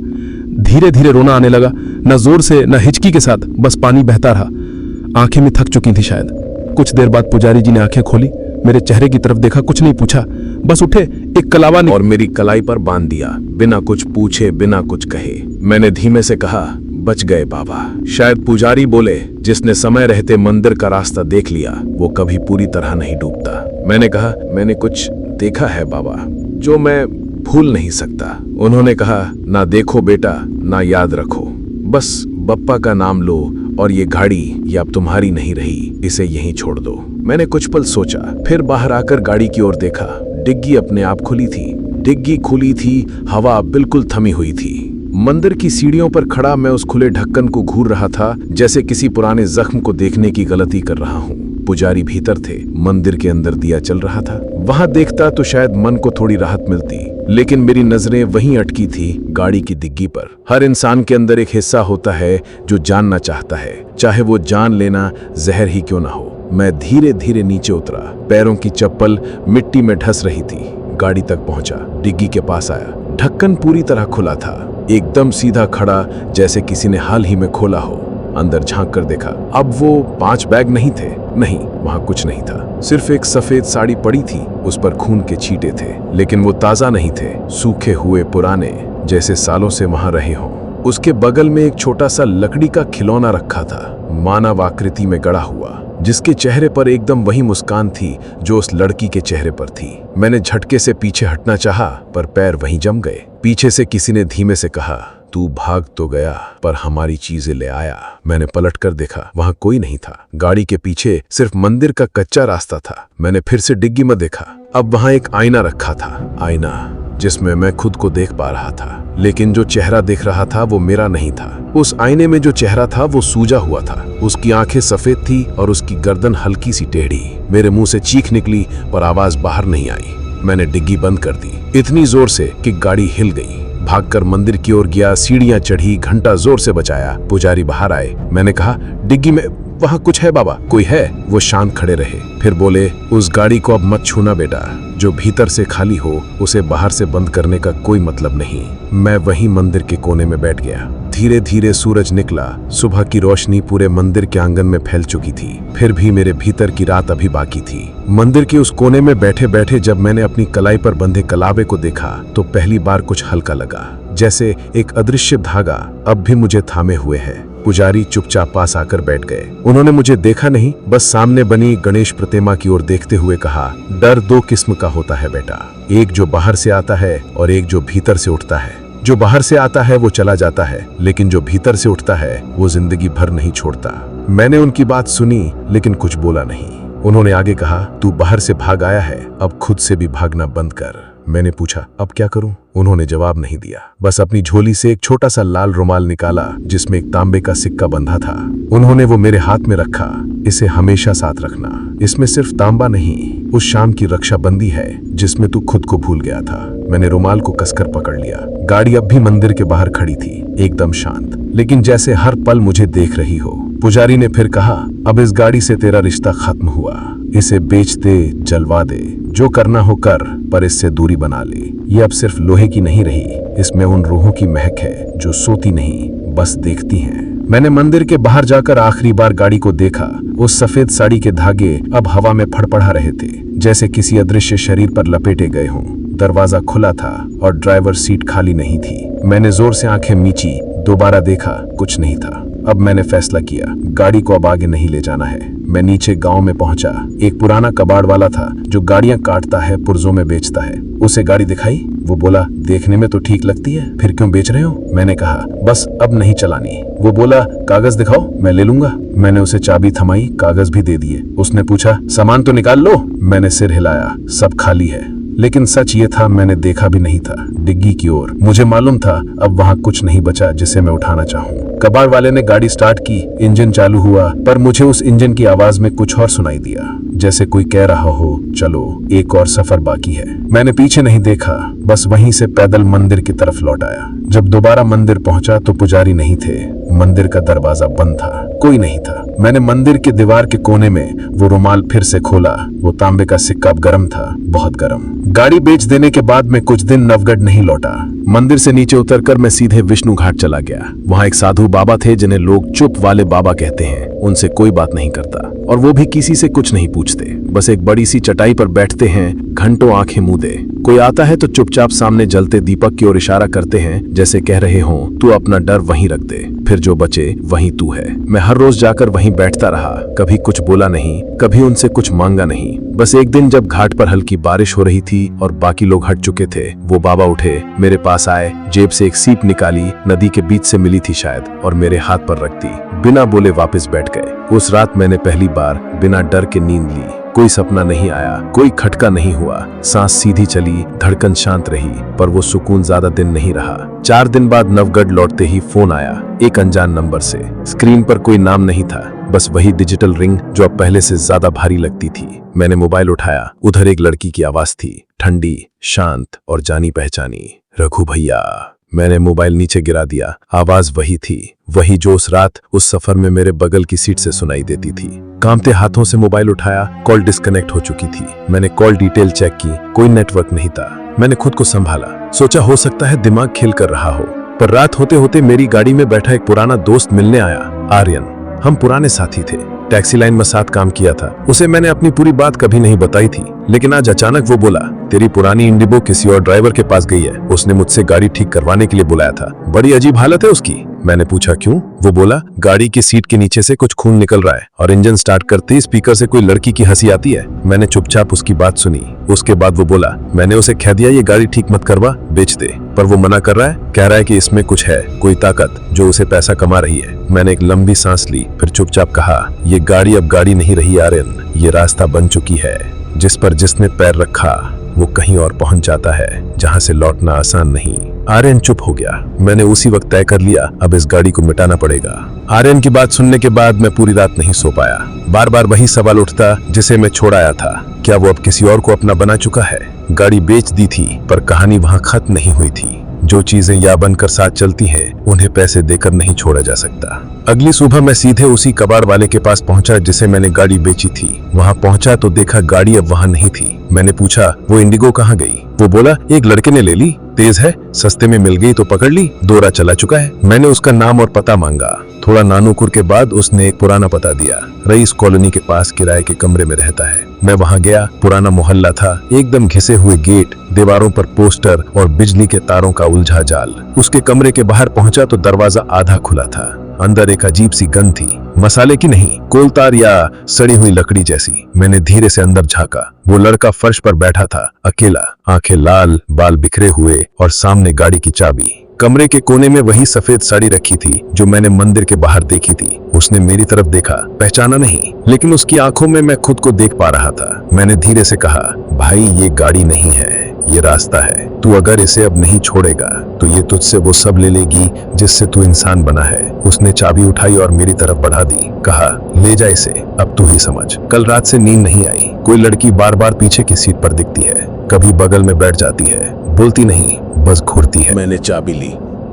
धीरे धीरे रोना आने लगा, न जोर से न हिचकी के साथ, बस पानी बहता रहा। आंखें में थक चुकी थी शायद। कुछ देर बाद पुजारी जी ने आंखें खोली, मेरे चेहरे की तरफ देखा, कुछ नहीं पूछा, बस उठे, एक कलावा ने और मेरी कलाई पर बांध दिया, बिना कुछ पूछे, बिना कुछ कहे। मैंने धीमे से कहा, बच गए बाबा। शायद पुजारी बोले, जिसने समय रहते मंदिर का रास्ता देख लिया वो कभी पूरी तरह नहीं डूबता। मैंने कहा, मैंने कुछ देखा है बाबा जो मैं भूल नहीं सकता। उन्होंने कहा, ना देखो बेटा, ना याद रखो, बस बप्पा का नाम लो और ये गाड़ी ये अब तुम्हारी नहीं रही, इसे यहीं छोड़ दो। मैंने कुछ पल सोचा, फिर बाहर आकर गाड़ी की ओर देखा। डिग्गी अपने आप खुली थी, डिग्गी खुली थी, हवा बिल्कुल थमी हुई थी। मंदिर की सीढ़ियों पर खड़ा मैं उस खुले ढक्कन को घूर रहा था, जैसे किसी पुराने जख्म को देखने की गलती कर रहा हूँ। पुजारी भीतर थे, मंदिर के अंदर दिया चल रहा था। वहां देखता तो शायद मन को थोड़ी राहत मिलती, लेकिन मेरी नजरें वहीं अटकी थी, गाड़ी की डिग्गी पर। हर इंसान के अंदर एक हिस्सा होता है जो जानना चाहता है, चाहे वो जान लेना जहर ही क्यों ना हो। मैं धीरे धीरे नीचे उतरा, पैरों की चप्पल मिट्टी में ढस रही थी। गाड़ी तक पहुंचा, डिग्गी के पास आया। ढक्कन पूरी तरह खुला था, एकदम सीधा खड़ा, जैसे किसी ने हाल ही में खोला हो। अंदर झांक कर देखा, अब वो 5 बैग नहीं थे। नहीं, वहां कुछ नहीं था। सिर्फ एक सफेद साड़ी पड़ी थी, उस पर खून के छींटे थे, लेकिन वो ताजा नहीं थे, सूखे हुए पुराने, जैसे सालों से वहां रहे हों। उसके बगल में एक छोटा सा लकड़ी का खिलौना रखा था, मानव आकृति में गड़ा हुआ, जिसके चेहरे पर एकदम वही मुस्कान थी जो उस लड़की के चेहरे पर थी। मैंने झटके से पीछे हटना चाहा, पर पैर वहीं जम गए। पीछे से किसी ने धीमे से कहा, तू भाग तो गया, पर हमारी चीजें ले आया। मैंने पलट कर देखा, वहां कोई नहीं था। गाड़ी के पीछे सिर्फ मंदिर का कच्चा रास्ता था। मैंने फिर से डिग्गी में देखा। अब वहां एक आईना रखा था, आईना जिसमें मैं खुद को देख पा रहा था, लेकिन जो चेहरा दिख रहा था वो मेरा नहीं था। उस आईने में जो चेहरा था वो सूजा हुआ था। उसकी आंखें सफेद थी और उसकी गर्दन हल्की सी टेढ़ी। मेरे मुंह से चीख निकली, पर आवाज बाहर नहीं आई। मैंने डिग्गी बंद कर दी, इतनी जोर से कि गाड़ी हिल गई। भागकर मंदिर की ओर गया, सीढ़ियां चढ़ी, घंटा जोर से बजाया। पुजारी बाहर आए। मैंने कहा, डिग्गी में वहां कुछ है बाबा? कोई है? वो शांत खड़े रहे, फिर बोले, उस गाड़ी को अब मत छूना बेटा। जो भीतर से खाली हो उसे बाहर से बंद करने का कोई मतलब नहीं। मैं वहीं मंदिर के कोने में बैठ गया। धीरे धीरे सूरज निकला, सुबह की रोशनी पूरे मंदिर के आंगन में फैल चुकी थी। फिर भी मेरे भीतर की रात अभी बाकी थी। मंदिर के उस कोने में बैठे बैठे जब मैंने अपनी कलाई पर बंधे कलावे को देखा तो पहली बार कुछ हल्का लगा, जैसे एक अदृश्य धागा अब भी मुझे थामे हुए है। पुजारी चुपचाप पास आकर बैठ गए। उन्होंने मुझे देखा नहीं, बस सामने बनी गणेश प्रतिमा की ओर देखते हुए कहा, डर 2 किस्म का होता है बेटा, एक जो बाहर से आता है और एक जो भीतर से उठता है। जो बाहर से आता है वो चला जाता है, लेकिन जो भीतर से उठता है वो जिंदगी भर नहीं छोड़ता। मैंने उनकी बात सुनी, लेकिन कुछ बोला नहीं। उन्होंने आगे कहा, तू बाहर से भाग आया है, अब खुद से भी भागना बंद कर। मैंने पूछा, अब क्या करूं? उन्होंने जवाब नहीं दिया, बस अपनी झोली से एक छोटा सा लाल रुमाल निकाला जिसमें एक तांबे का सिक्का बंधा था। उन्होंने वो मेरे हाथ में रखा, इसे हमेशा साथ रखना। इसमें सिर्फ तांबा नहीं, उस शाम की रक्षाबंदी है जिसमें तू खुद को भूल गया था। मैंने रुमाल को कसकर पकड़ लिया। गाड़ी अब भी मंदिर के बाहर खड़ी थी, एकदम शांत, लेकिन जैसे हर पल मुझे देख रही हो। पुजारी ने फिर कहा, अब इस गाड़ी से तेरा रिश्ता खत्म हुआ, इसे बेच दे, जलवा दे, जो करना हो कर, पर इससे दूरी बना ले। ये अब सिर्फ लोहे की नहीं रही, इसमें उन रूहों की महक है जो सोती नहीं, बस देखती हैं। मैंने मंदिर के बाहर जाकर आखिरी बार गाड़ी को देखा। उस सफेद साड़ी के धागे अब हवा में फड़फड़ा रहे थे, जैसे किसी अदृश्य शरीर पर लपेटे गए हों। दरवाजा खुला था और ड्राइवर सीट खाली नहीं थी। मैंने जोर से आंखें मींची, दोबारा देखा, कुछ नहीं था। अब मैंने फैसला किया, गाड़ी को अब आगे नहीं ले जाना है। मैं नीचे गांव में पहुंचा। एक पुराना कबाड़ वाला था जो गाड़ियां काटता है, पुर्जों में बेचता है। उसे गाड़ी दिखाई, वो बोला, देखने में तो ठीक लगती है, फिर क्यों बेच रहे हो? मैंने कहा, बस अब नहीं चलानी। वो बोला, कागज दिखाओ, मैं ले लूंगा। मैंने उसे चाबी थमाई, कागज भी दे दिए। उसने पूछा, सामान तो निकाल लो। मैंने सिर हिलाया, सब खाली है। लेकिन सच ये था, मैंने देखा भी नहीं था डिग्गी की ओर। मुझे मालूम था अब वहां कुछ नहीं बचा जिसे मैं उठाना चाहूं। कबाड़ वाले ने गाड़ी स्टार्ट की, इंजन चालू हुआ, पर मुझे उस इंजन की आवाज में कुछ और सुनाई दिया, जैसे कोई कह रहा हो, चलो एक और सफर बाकी है। मैंने पीछे नहीं देखा, बस वहीं से पैदल मंदिर की तरफ लौट आया। जब दोबारा मंदिर पहुंचा तो पुजारी नहीं थे, मंदिर का दरवाजा बंद था, कोई नहीं था। मैंने मंदिर के दीवार के कोने में वो रुमाल फिर से खोला। वो तांबे का सिक्का अब गर्म था, बहुत गर्म। गाड़ी बेच देने के बाद मैं कुछ दिन नवगढ़ नहीं लौटा। मंदिर से नीचे उतरकर मैं सीधे विष्णु घाट चला गया। वहां एक साधु बाबा थे जिन्हें लोग चुप वाले बाबा कहते हैं। उनसे कोई बात नहीं करता और वो भी किसी से कुछ नहीं पूछते, बस एक बड़ी सी चटाई पर बैठते हैं, घंटों आंखें मूंदे। कोई आता है तो चुपचाप सामने जलते दीपक की ओर इशारा करते हैं, जैसे कह रहे हों, तू अपना डर वहीं रख दे, फिर जो बचे वहीं तू है। मैं हर रोज जाकर वहीं बैठता रहा, कभी कुछ बोला नहीं, कभी उनसे कुछ मांगा नहीं। बस एक दिन जब घाट पर हल्की बारिश हो रही थी और बाकी लोग हट चुके थे, वो बाबा उठे, मेरे पास आए, जेब से एक सीप निकाली, नदी के बीच से मिली थी शायद, और मेरे हाथ पर रख दी। बिना बोले वापस बैठ गए। उस रात मैंने पहली बार बिना डर के नींद ली। कोई सपना नहीं आया, कोई खटका नहीं हुआ, सांस सीधी चली, धड़कन शांत रही, पर वो सुकून ज्यादा दिन नहीं रहा। 4 दिन बाद नवगढ़ लौटते ही फोन आया, एक अनजान नंबर से। स्क्रीन पर कोई नाम नहीं था, बस वही डिजिटल रिंग जो अब पहले से ज्यादा भारी लगती थी। मैंने मोबाइल उठाया, उधर एक लड़की की आवाज थी, ठंडी, शांत और जानी पहचानी। रघु भैया। मैंने मोबाइल नीचे गिरा दिया। आवाज वही थी, वही जो उस रात उस सफर में मेरे बगल की सीट से सुनाई देती थी। कांपते हाथों से मोबाइल उठाया, कॉल डिस्कनेक्ट हो चुकी थी। मैंने कॉल डिटेल चेक की, कोई नेटवर्क नहीं था। मैंने खुद को संभाला, सोचा हो सकता है दिमाग खेल कर रहा हो। पर रात होते होते मेरी गाड़ी में बैठा एक पुराना दोस्त मिलने आया, आर्यन। हम पुराने साथी थे, टैक्सी लाइन में साथ काम किया था। उसे मैंने अपनी पूरी बात कभी नहीं बताई थी, लेकिन आज अचानक वो बोला, तेरी पुरानी इंडिगो किसी और ड्राइवर के पास गई है, उसने मुझसे गाड़ी ठीक करवाने के लिए बुलाया था। बड़ी अजीब हालत है उसकी। मैंने पूछा क्यों? वो बोला, गाड़ी की सीट के नीचे से कुछ खून निकल रहा है और इंजन स्टार्ट करते ही स्पीकर से कोई लड़की की हंसी आती है। मैंने चुपचाप उसकी बात सुनी। उसके बाद वो बोला, मैंने उसे कह दिया ये गाड़ी ठीक मत करवा, बेच दे, पर वो मना कर रहा है। कह रहा है कि इसमें कुछ है, कोई ताकत जो उसे पैसा कमा रही है। मैंने एक लंबी सांस ली, फिर चुपचाप कहा, ये गाड़ी अब गाड़ी नहीं रही आर्यन, ये रास्ता बन चुकी है। जिस पर जिसने पैर रखा वो कहीं और पहुंच जाता है, जहां से लौटना आसान नहीं। आर्यन चुप हो गया। मैंने उसी वक्त तय कर लिया, अब इस गाड़ी को मिटाना पड़ेगा। आर्यन की बात सुनने के बाद मैं पूरी रात नहीं सो पाया। बार बार वही सवाल उठता जिसे मैं छोड़ आया था, क्या वो अब किसी और को अपना बना चुका है? गाड़ी बेच दी थी, पर कहानी वहां खत्म नहीं हुई थी। जो चीजें या बनकर साथ चलती हैं, उन्हें पैसे देकर नहीं छोड़ा जा सकता। अगली सुबह मैं सीधे उसी कबाड़ वाले के पास पहुंचा जिसे मैंने गाड़ी बेची थी। वहां पहुंचा तो देखा गाड़ी अब वहां नहीं थी। मैंने पूछा, वो इंडिगो कहाँ गई? वो बोला, एक लड़के ने ले ली, तेज है, सस्ते में मिल गई तो पकड़ ली, दौरा चला चुका है। मैंने उसका नाम और पता मांगा। थोड़ा नानुकुर के बाद उसने एक पुराना पता दिया, रईस कॉलोनी के पास किराए के कमरे में रहता है। मैं वहां गया, पुराना मोहल्ला था, एकदम घिसे हुए गेट, दीवारों पर पोस्टर और बिजली के तारों का उलझा जाल। उसके कमरे के बाहर पहुंचा तो दरवाजा आधा खुला था। अंदर एक अजीब सी गंध थी, मसाले की नहीं, कोलतार या सड़ी हुई लकड़ी जैसी। मैंने धीरे से अंदर झांका। वो लड़का फर्श पर बैठा था, अकेला, आंखें लाल, बाल बिखरे हुए और सामने गाड़ी की चाबी। कमरे के कोने में वही सफेद साड़ी रखी थी जो मैंने मंदिर के बाहर देखी थी। उसने मेरी तरफ देखा, पहचाना नहीं, लेकिन उसकी आंखों में मैं खुद को देख पा रहा था। मैंने धीरे से कहा, भाई ये गाड़ी नहीं है, ये रास्ता है। तू अगर इसे अब नहीं छोड़ेगा तो ये तुझसे वो सब ले लेगी जिससे तू इंसान बना है। उसने चाबी उठाई और मेरी तरफ बढ़ा दी, कहा, ले जा इसे, अब तू ही समझ। कल रात से नींद नहीं आई। कोई लड़की बार बार पीछे की सीट पर दिखती है, कभी बगल में बैठ जाती है, बोलती नहीं, बस घूरती है। मैंने चाबी ली।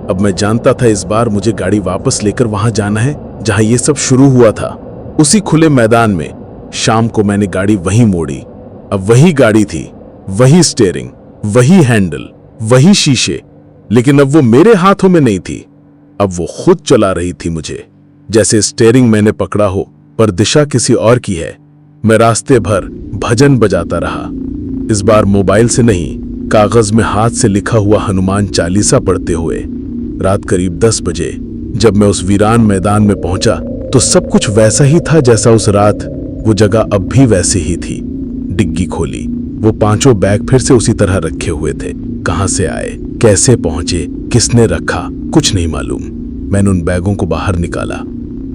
अब मैं जानता था इस बार मुझे गाड़ी वापस लेकर वहां जाना है जहां ये सब शुरू हुआ था, उसी खुले मैदान में। शाम को मैंने गाड़ी वहीं मोड़ी। अब वही गाड़ी थी, वही स्टीयरिंग, वही हैंडल, वही शीशे, लेकिन अब वो मेरे हाथों में नहीं थी। अब वो खुद चला रही थी मुझे, जैसे स्टीयरिंग मैंने पकड़ा हो पर दिशा किसी और की है। मैं रास्ते भर भजन बजाता रहा, इस बार मोबाइल से नहीं, कागज में हाथ से लिखा हुआ हनुमान चालीसा पढ़ते हुए। रात करीब 10 बजे जब मैं उस वीरान मैदान में पहुंचा तो सब कुछ वैसा ही था जैसा उस रात। वो जगह अब भी वैसी ही थी। डिग्गी खोली, वो 5 बैग फिर से उसी तरह रखे हुए थे। कहां से आए, कैसे पहुंचे, किसने रखा, कुछ नहीं मालूम। मैंने उन बैगों को बाहर निकाला,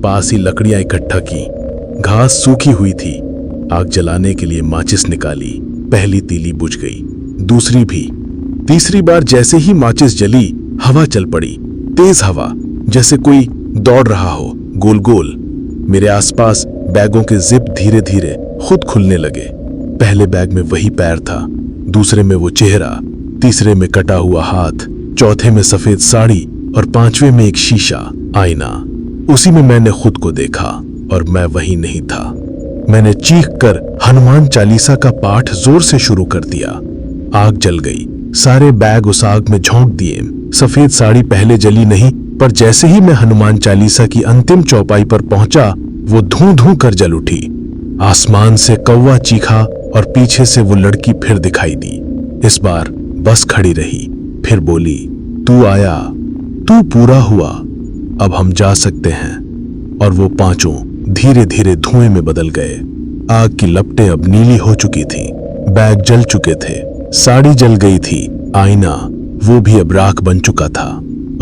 पास ही लकड़ियां इकट्ठा की, घास सूखी हुई थी। आग जलाने के लिए माचिस निकाली, पहली तीली बुझ गई, दूसरी भी। तीसरी बार जैसे ही माचिस जली, हवा चल पड़ी, तेज हवा, जैसे कोई दौड़ रहा हो, गोल गोल। मेरे आसपास बैगों के जिप धीरे धीरे खुद खुलने लगे। पहले बैग में वही पैर था, दूसरे में वो चेहरा, तीसरे में कटा हुआ हाथ, चौथे में सफेद साड़ी और 5वें में एक शीशा, आईना। उसी में मैंने खुद को देखा और मैं वही नहीं था। मैंने चीख कर हनुमान चालीसा का पाठ जोर से शुरू कर दिया। आग जल गई, सारे बैग उस आग में झोंक दिए। सफेद साड़ी पहले जली नहीं, पर जैसे ही मैं हनुमान चालीसा की अंतिम चौपाई पर पहुंचा, वो धूं धूं कर जल उठी। आसमान से कौवा चीखा और पीछे से वो लड़की फिर दिखाई दी। इस बार बस खड़ी रही, फिर बोली, तू आया, तू पूरा हुआ, अब हम जा सकते हैं। और वो 5 धीरे धीरे धुएं में बदल गए। आग की लपटें अब नीली हो चुकी थी, बैग जल चुके थे, साड़ी जल गई थी, आईना वो भी अब राख बन चुका था।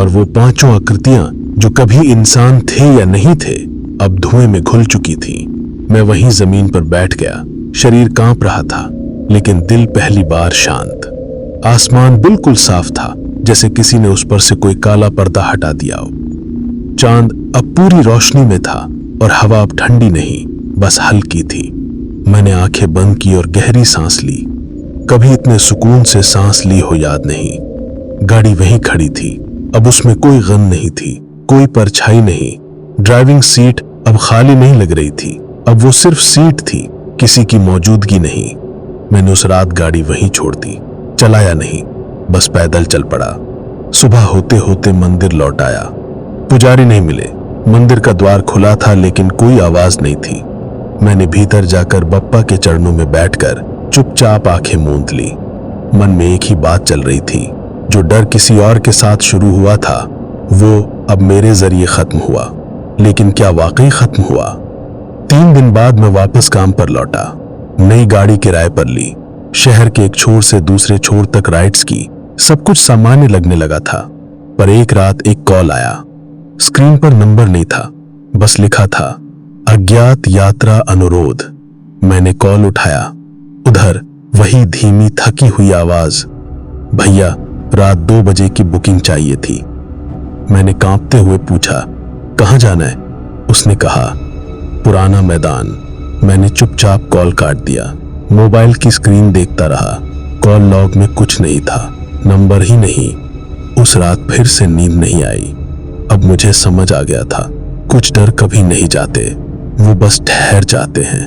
और वो 5 आकृतियां जो कभी इंसान थे या नहीं थे, अब धुएं में घुल चुकी थी। मैं वहीं जमीन पर बैठ गया, शरीर कांप रहा था, लेकिन दिल पहली बार शांत। आसमान बिल्कुल साफ था, जैसे किसी ने उस पर से कोई काला पर्दा हटा दिया हो। चांद अब पूरी रोशनी में था और हवा अब ठंडी नहीं, बस हल्की थी। मैंने आंखें बंद की और गहरी सांस ली। कभी इतने सुकून से सांस ली हो याद नहीं। गाड़ी वहीं खड़ी थी, अब उसमें कोई गम नहीं थी, कोई परछाई नहीं। ड्राइविंग सीट अब खाली नहीं लग रही थी, अब वो सिर्फ सीट थी, किसी की मौजूदगी नहीं। मैंने उस रात गाड़ी वहीं छोड़ दी, चलाया नहीं, बस पैदल चल पड़ा। सुबह होते होते मंदिर लौट आया। पुजारी नहीं मिले, मंदिर का द्वार खुला था लेकिन कोई आवाज नहीं थी। मैंने भीतर जाकर बप्पा के चरणों में बैठकर चुपचाप आंखें मूंद ली। मन में एक ही बात चल रही थी, जो डर किसी और के साथ शुरू हुआ था वो अब मेरे जरिए खत्म हुआ। लेकिन क्या वाकई खत्म हुआ? 3 दिन बाद मैं वापस काम पर लौटा। नई गाड़ी किराए पर ली, शहर के एक छोर से दूसरे छोर तक राइड्स की। सब कुछ सामान्य लगने लगा था, पर एक रात एक कॉल आया। स्क्रीन पर नंबर नहीं था, बस लिखा था अज्ञात यात्रा अनुरोध। मैंने कॉल उठाया। उधर वही धीमी थकी हुई आवाज, भैया रात 2 बजे की बुकिंग चाहिए थी। मैंने कांपते हुए पूछा, कहां जाना है? उसने कहा, पुराना मैदान। मैंने चुपचाप कॉल काट दिया। मोबाइल की स्क्रीन देखता रहा। कॉल लॉग में कुछ नहीं था, नंबर ही नहीं। उस रात फिर से नींद नहीं आई। अब मुझे समझ आ गया था, कुछ डर कभी नहीं जाते, वो बस ठहर जाते हैं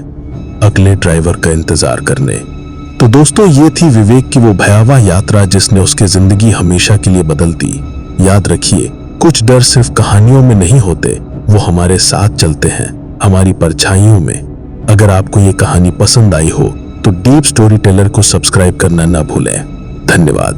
अगले ड्राइवर का इंतजार करने। तो दोस्तों, ये थी विवेक की वो भयावह यात्रा जिसने उसकी जिंदगी हमेशा के लिए बदल दी। याद रखिए, कुछ डर सिर्फ कहानियों में नहीं होते, वो हमारे साथ चलते हैं, हमारी परछाइयों में। अगर आपको ये कहानी पसंद आई हो तो डीप स्टोरी टेलर को सब्सक्राइब करना ना भूलें। धन्यवाद।